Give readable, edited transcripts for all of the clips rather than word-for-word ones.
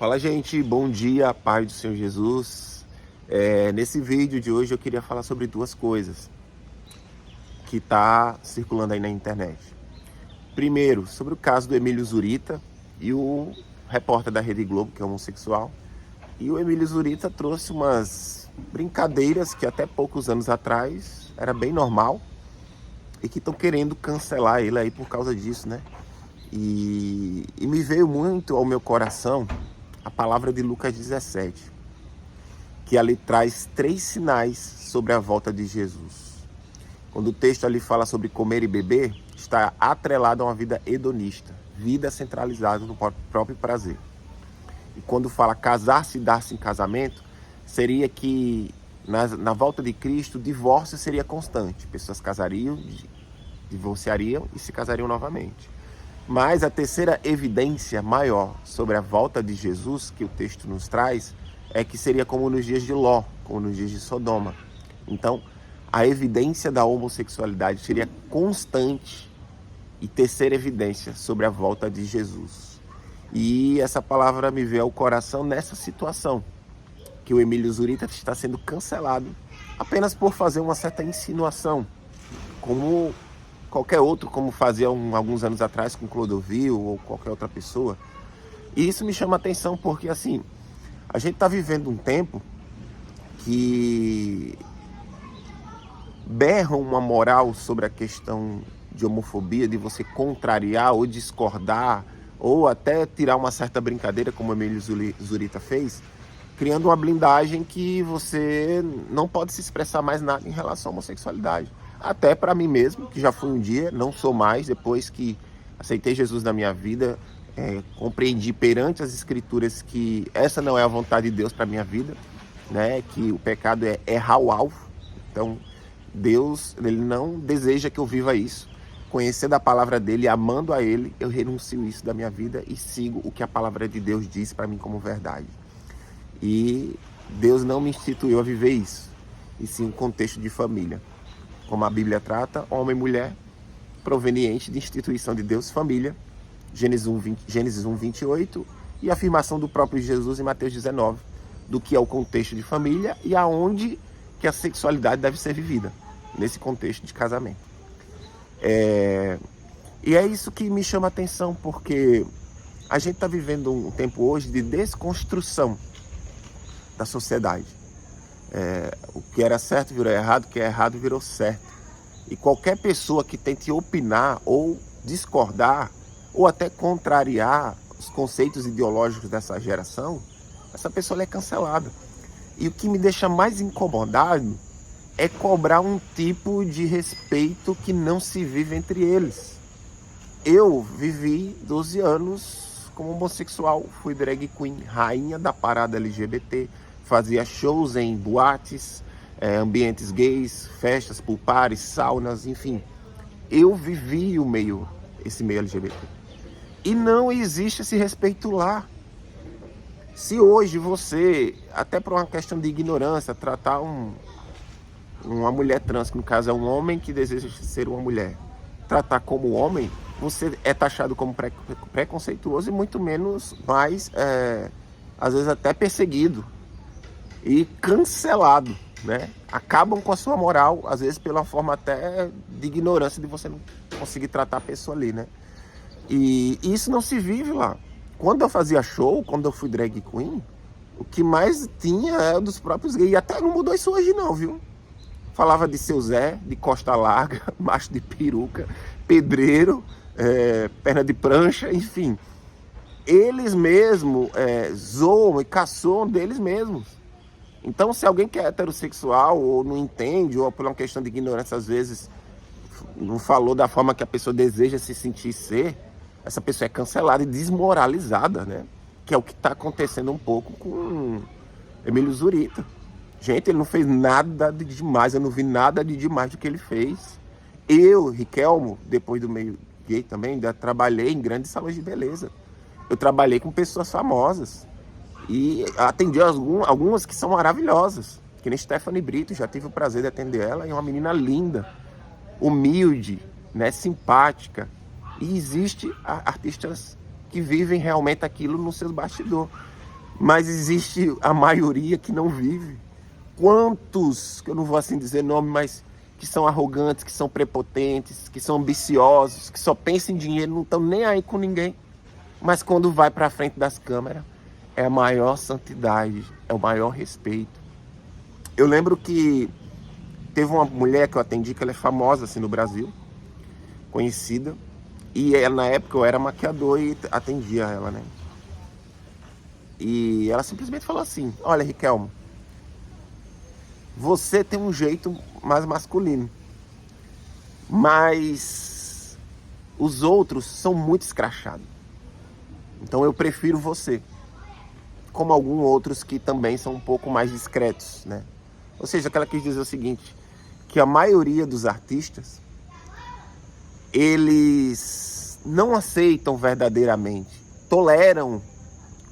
Fala, gente, bom dia, paz do Senhor Jesus. Nesse vídeo de hoje eu queria falar sobre duas coisas que tá circulando aí na internet. Primeiro, sobre o caso do Emílio Zurita e o repórter da Rede Globo, que é homossexual. E o Emílio Zurita trouxe umas brincadeiras que até poucos anos atrás era bem normal e que estão querendo cancelar ele aí por causa disso, né? E me veio muito ao meu coração a palavra de Lucas 17, que ali traz 3 sinais sobre a volta de Jesus. Quando o texto ali fala sobre comer e beber, está atrelado a uma vida hedonista, vida centralizada no próprio prazer. E quando fala casar-se e dar-se em casamento, seria que na volta de Cristo o divórcio seria constante. Pessoas casariam, divorciariam e se casariam novamente. Mas a terceira evidência maior sobre a volta de Jesus que o texto nos traz é que seria como nos dias de Ló, como nos dias de Sodoma. Então, a evidência da homossexualidade seria constante e terceira evidência sobre a volta de Jesus. E essa palavra me veio ao coração nessa situação, que o Emílio Zurita está sendo cancelado apenas por fazer uma certa insinuação, como qualquer outro, como fazia alguns anos atrás com Clodovil ou qualquer outra pessoa. E isso me chama a atenção porque, assim, a gente está vivendo um tempo que berram uma moral sobre a questão de homofobia, de você contrariar ou discordar, ou até tirar uma certa brincadeira, como o Emílio Zurita fez, criando uma blindagem que você não pode se expressar mais nada em relação à homossexualidade. Até para mim mesmo, que já fui um dia, não sou mais, depois que aceitei Jesus na minha vida, compreendi perante as Escrituras que essa não é a vontade de Deus para a minha vida, né? Que o pecado é errar o alvo. Então, Deus, Ele não deseja que eu viva isso. Conhecendo a palavra dEle, amando a Ele, eu renuncio isso da minha vida e sigo o que a palavra de Deus diz para mim como verdade. E Deus não me instituiu a viver isso, e sim um contexto de família. Como a Bíblia trata, homem e mulher, proveniente de instituição de Deus, família, Gênesis 1, 28, e a afirmação do próprio Jesus em Mateus 19, do que é o contexto de família e aonde que a sexualidade deve ser vivida, nesse contexto de casamento. E é isso que me chama a atenção, porque a gente está vivendo um tempo hoje de desconstrução da sociedade. O que era certo virou errado, o que é errado virou certo. E qualquer pessoa que tente opinar ou discordar ou até contrariar os conceitos ideológicos dessa geração, essa pessoa é cancelada. E o que me deixa mais incomodado é cobrar um tipo de respeito que não se vive entre eles. Eu vivi 12 anos como homossexual, fui drag queen, rainha da parada LGBT, fazia shows em boates, ambientes gays, festas, pool parties, saunas, enfim. Eu vivi esse meio LGBT. E não existe esse respeito lá. Se hoje você, até por uma questão de ignorância, tratar uma mulher trans, que no caso é um homem que deseja ser uma mulher, tratar como homem, você é taxado como preconceituoso e muito menos, mais, às vezes até perseguido e cancelado, né? Acabam com a sua moral, às vezes pela forma até de ignorância de você não conseguir tratar a pessoa ali, né? E isso não se vive lá. Quando eu fazia show, quando eu fui drag queen, o que mais tinha é dos próprios gays. E até não mudou isso hoje não, viu? Falava de seu Zé, de costa larga, macho de peruca, pedreiro, perna de prancha, enfim. Eles mesmos zoam e caçoam deles mesmos. Então, se alguém que é heterossexual ou não entende, ou por uma questão de ignorância, às vezes, não falou da forma que a pessoa deseja se sentir ser, essa pessoa é cancelada e desmoralizada, né? Que é o que está acontecendo um pouco com Emílio Zurita. Gente, ele não fez nada de demais, eu não vi nada de demais do que ele fez. Eu, Riquelmo, depois do meio gay também, ainda trabalhei em grandes salões de beleza. Eu trabalhei com pessoas famosas. E atendi algumas que são maravilhosas, que nem Stephanie Brito, já tive o prazer de atender ela, é uma menina linda, humilde, né, simpática. E existe artistas que vivem realmente aquilo nos seus bastidores. Mas existe a maioria que não vive. Quantos, que eu não vou assim dizer nome, mas que são arrogantes, que são prepotentes, que são ambiciosos, que só pensam em dinheiro, não estão nem aí com ninguém. Mas quando vai para frente das câmeras, é a maior santidade, é o maior respeito. Eu lembro que teve uma mulher que eu atendi, que ela é famosa assim no Brasil, conhecida, e ela, na época eu era maquiador e atendia ela, né? E ela simplesmente falou assim: olha, Riquelmo, você tem um jeito mais masculino, mas os outros são muito escrachados. Então eu prefiro você. Como alguns outros que também são um pouco mais discretos, né? Ou seja, ela quis dizer o seguinte, que a maioria dos artistas, eles não aceitam verdadeiramente, toleram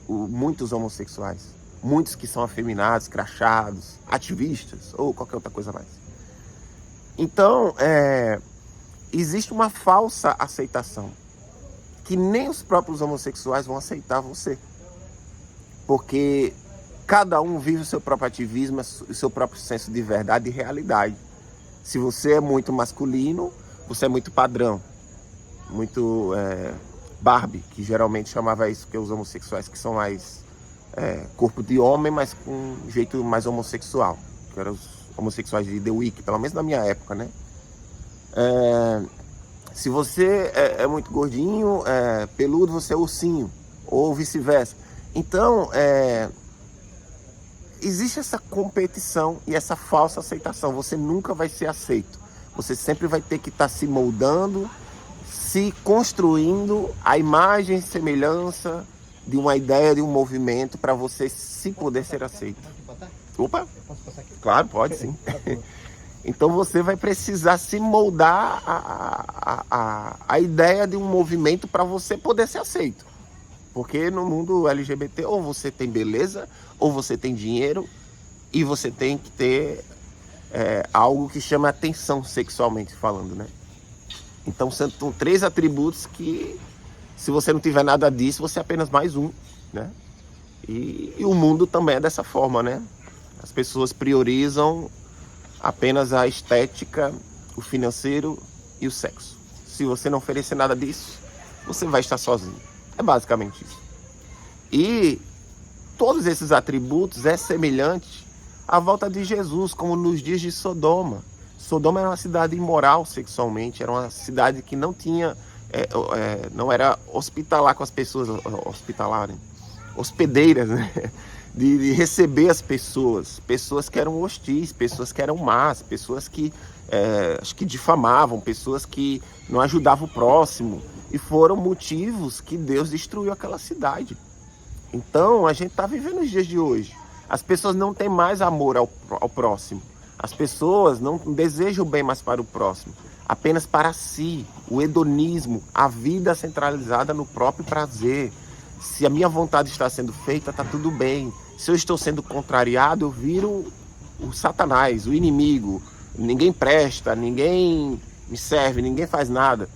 muitos homossexuais, muitos que são afeminados, crachados, ativistas ou qualquer outra coisa mais. Então, existe uma falsa aceitação, que nem os próprios homossexuais vão aceitar você. Porque cada um vive o seu próprio ativismo, o seu próprio senso de verdade e realidade. Se você é muito masculino, você é muito padrão, muito Barbie, que geralmente chamava isso, que os homossexuais que são mais corpo de homem, mas com um jeito mais homossexual, que eram os homossexuais de The Week, pelo menos na minha época, né? Se você é muito gordinho, peludo, você é ursinho, ou vice-versa. Então, existe essa competição e essa falsa aceitação. Você nunca vai ser aceito. Você sempre vai ter que estar se moldando, se construindo a imagem e semelhança de uma ideia, de um movimento, para você se poder ser aceito. Opa! Posso passar aqui? Claro, pode sim. Então você vai precisar se moldar a ideia de um movimento para você poder ser aceito. Porque no mundo LGBT, ou você tem beleza, ou você tem dinheiro, e você tem que ter algo que chama atenção sexualmente falando, né? Então são 3 atributos que, se você não tiver nada disso, você é apenas mais um, né? E o mundo também é dessa forma, né? As pessoas priorizam apenas a estética, o financeiro e o sexo. Se você não oferecer nada disso, você vai estar sozinho. É basicamente isso. E todos esses atributos é semelhante à volta de Jesus, como nos dias de Sodoma. Sodoma era uma cidade imoral sexualmente, era uma cidade que não tinha, não era hospitalar com as pessoas, hospedeiras, né? De receber as pessoas que eram hostis, pessoas que eram más, pessoas que acho que difamavam, pessoas que não ajudavam o próximo. E foram motivos que Deus destruiu aquela cidade. Então, a gente está vivendo os dias de hoje. As pessoas não têm mais amor ao próximo. As pessoas não desejam bem mais para o próximo, apenas para si. O hedonismo, a vida centralizada no próprio prazer. Se a minha vontade está sendo feita, está tudo bem. Se eu estou sendo contrariado, eu viro o Satanás, o inimigo. Ninguém presta, ninguém me serve, ninguém faz nada.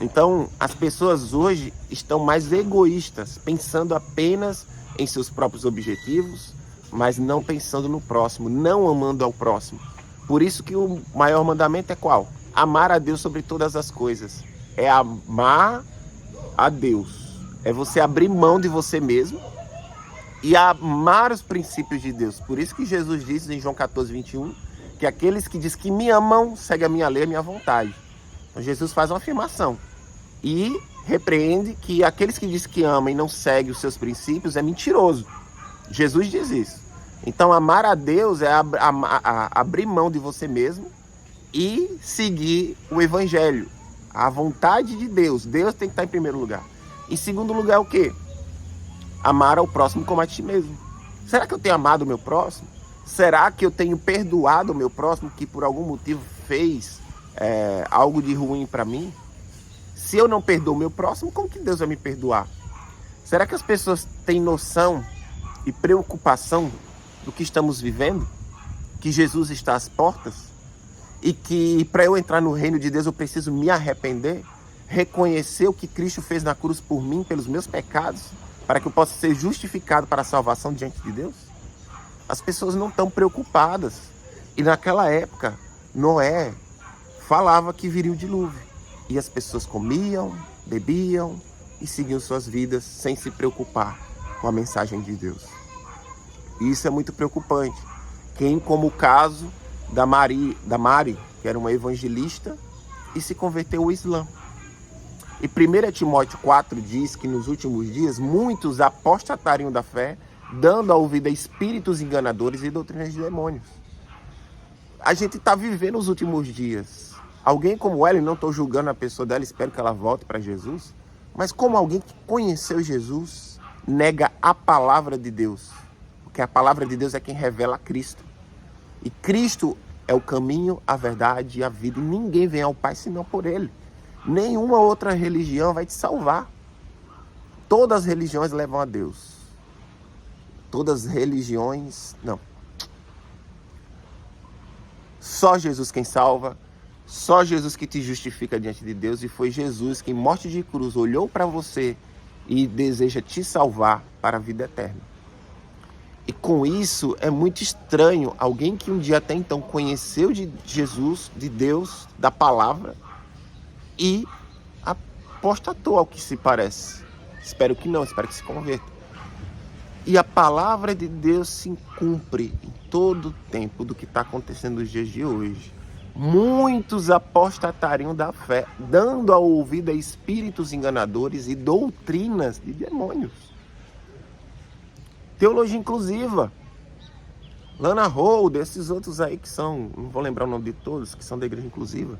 Então, as pessoas hoje estão mais egoístas, pensando apenas em seus próprios objetivos, mas não pensando no próximo, não amando ao próximo. Por isso que o maior mandamento é qual? Amar a Deus sobre todas as coisas. É amar a Deus. É você abrir mão de você mesmo e amar os princípios de Deus. Por isso que Jesus diz em João 14, 21, que aqueles que dizem que me amam, seguem a minha lei, a minha vontade. Então Jesus faz uma afirmação e repreende que aqueles que dizem que amam e não seguem os seus princípios é mentiroso. Jesus diz isso. Então amar a Deus é abrir mão de você mesmo e seguir o evangelho, a vontade de Deus. Deus tem que estar em primeiro lugar. Em segundo lugar é o quê? Amar ao próximo como a ti mesmo. Será que eu tenho amado o meu próximo? Será que eu tenho perdoado o meu próximo que por algum motivo fez algo de ruim para mim? Se eu não perdoo o meu próximo, como que Deus vai me perdoar? Será que as pessoas têm noção e preocupação do que estamos vivendo? Que Jesus está às portas? E que para eu entrar no reino de Deus eu preciso me arrepender? Reconhecer o que Cristo fez na cruz por mim, pelos meus pecados? para que eu possa ser justificado para a salvação diante de Deus? As pessoas não estão preocupadas. E naquela época, Noé falava que viria o dilúvio. E as pessoas comiam, bebiam e seguiam suas vidas sem se preocupar com a mensagem de Deus. E isso é muito preocupante. Como o caso da Mari, que era uma evangelista e se converteu ao Islã. E 1 Timóteo 4 diz que nos últimos dias muitos apostatariam da fé, dando a ouvida a espíritos enganadores e doutrinas de demônios. A gente está vivendo os últimos dias. Alguém como ela, e não estou julgando a pessoa dela, espero que ela volte para Jesus, mas como alguém que conheceu Jesus, nega a palavra de Deus. Porque a palavra de Deus é quem revela Cristo. E Cristo é o caminho, a verdade e a vida. E ninguém vem ao Pai senão por Ele. Nenhuma outra religião vai te salvar. Todas as religiões levam a Deus. Todas as religiões, não. Só Jesus quem salva. Só Jesus que te justifica diante de Deus. E foi Jesus que em morte de cruz olhou para você e deseja te salvar para a vida eterna. E com isso é muito estranho alguém que um dia até então conheceu de Jesus, de Deus, da palavra, e apostatou ao que se parece. Espero que não, espero que se converta. E a palavra de Deus se cumpre em todo o tempo do que está acontecendo nos dias de hoje. Muitos apostatariam da fé, dando a ouvido a espíritos enganadores e doutrinas de demônios. Teologia inclusiva. Lana Hold, esses outros aí que são, não vou lembrar o nome de todos, que são da igreja inclusiva,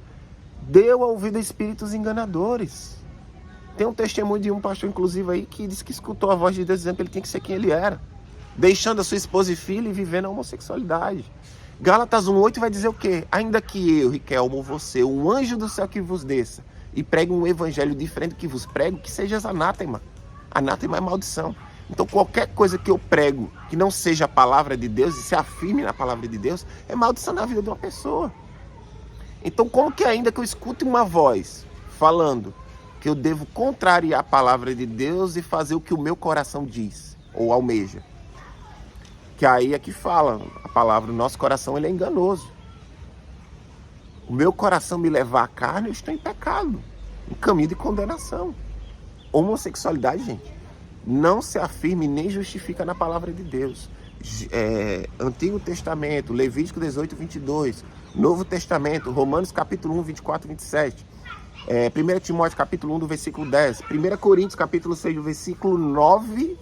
deu a ouvido a espíritos enganadores. Tem um testemunho de um pastor inclusive aí que disse que escutou a voz de Deus dizendo que ele tinha que ser quem ele era, deixando a sua esposa e filho e vivendo a homossexualidade. Gálatas 1:8 vai dizer o quê? Ainda que eu, Riquelmo, você, um anjo do céu que vos desça e pregue um evangelho diferente do que vos prego, que sejas anátema. Anátema é maldição. Então qualquer coisa que eu prego que não seja a palavra de Deus e se afirme na palavra de Deus, é maldição na vida de uma pessoa. Então como que ainda que eu escute uma voz falando que eu devo contrariar a palavra de Deus e fazer o que o meu coração diz ou almeja? Que aí é que fala a palavra, o nosso coração ele é enganoso. O meu coração me levar à carne, eu estou em pecado, em caminho de condenação. Homossexualidade, gente, não se afirma nem justifica na palavra de Deus. Antigo Testamento, Levítico 18:22, Novo Testamento, Romanos capítulo 1, 24, 27, 1 Timóteo capítulo 1, do versículo 10, 1 Coríntios capítulo 6, do versículo 9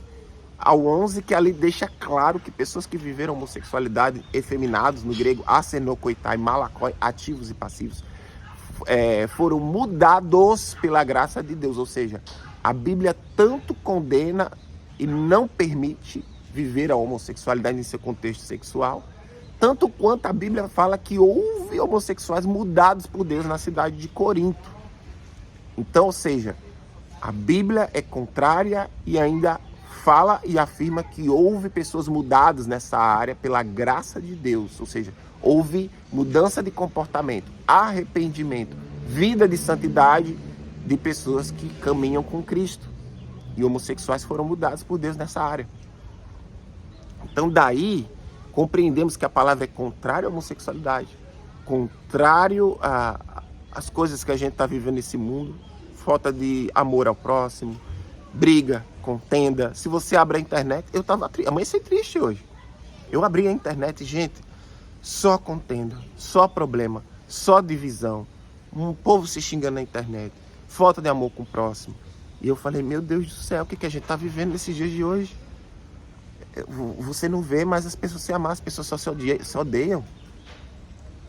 ao 11, que ali deixa claro que pessoas que viveram homossexualidade, efeminados, no grego asenokoitai, malakoi, ativos e passivos, foram mudados pela graça de Deus. Ou seja, a Bíblia tanto condena e não permite viver a homossexualidade em seu contexto sexual, tanto quanto a Bíblia fala que houve homossexuais mudados por Deus na cidade de Corinto. Então, ou seja, a Bíblia é contrária e ainda fala e afirma que houve pessoas mudadas nessa área pela graça de Deus. Ou seja, houve mudança de comportamento, arrependimento, vida de santidade de pessoas que caminham com Cristo. E homossexuais foram mudados por Deus nessa área. Então daí compreendemos que a palavra é contrária à homossexualidade, contrário às coisas que a gente está vivendo nesse mundo, falta de amor ao próximo, briga, contenda. Se você abre a internet, eu estava amanheci triste hoje. Eu abri a internet, gente, só contenda, só problema, só divisão, um povo se xingando na internet, falta de amor com o próximo. E eu falei, meu Deus do céu, o que a gente está vivendo nesses dias de hoje? Você não vê mais as pessoas se amar, as pessoas só se odeiam.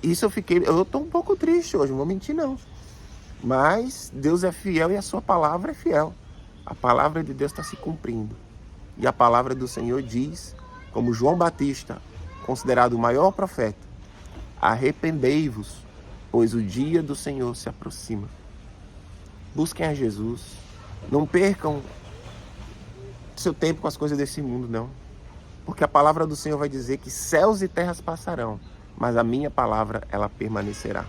Isso eu estou um pouco triste hoje, não vou mentir não. Mas Deus é fiel e a sua palavra é fiel. A palavra de Deus está se cumprindo. E a palavra do Senhor diz, como João Batista, considerado o maior profeta, arrependei-vos, pois o dia do Senhor se aproxima. Busquem a Jesus. Não percam seu tempo com as coisas desse mundo, não. Porque a palavra do Senhor vai dizer que céus e terras passarão, mas a minha palavra, ela permanecerá.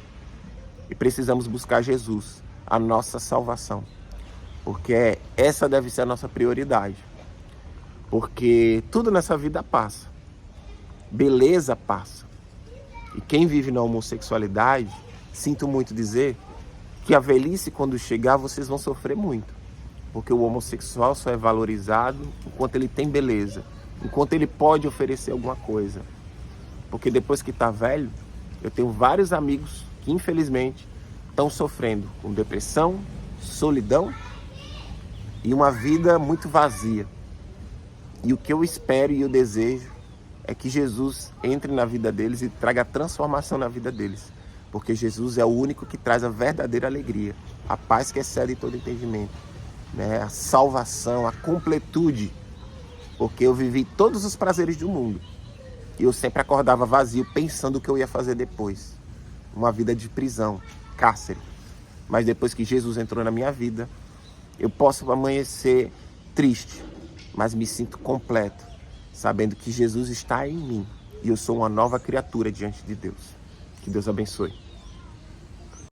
E precisamos buscar Jesus, a nossa salvação. Porque essa deve ser a nossa prioridade. Porque tudo nessa vida passa. Beleza passa. E quem vive na homossexualidade, sinto muito dizer, que a velhice, quando chegar, vocês vão sofrer muito. Porque o homossexual só é valorizado enquanto ele tem beleza, enquanto ele pode oferecer alguma coisa. Porque depois que está velho, eu tenho vários amigos que, infelizmente, estão sofrendo com depressão, solidão e uma vida muito vazia. E o que eu espero e eu desejo é que Jesus entre na vida deles e traga transformação na vida deles. Porque Jesus é o único que traz a verdadeira alegria, a paz que excede todo entendimento, né? A salvação, a completude. Porque eu vivi todos os prazeres do mundo e eu sempre acordava vazio pensando o que eu ia fazer depois. Uma vida de prisão, cárcere. Mas depois que Jesus entrou na minha vida, eu posso amanhecer triste, mas me sinto completo, sabendo que Jesus está em mim e eu sou uma nova criatura diante de Deus. Que Deus abençoe.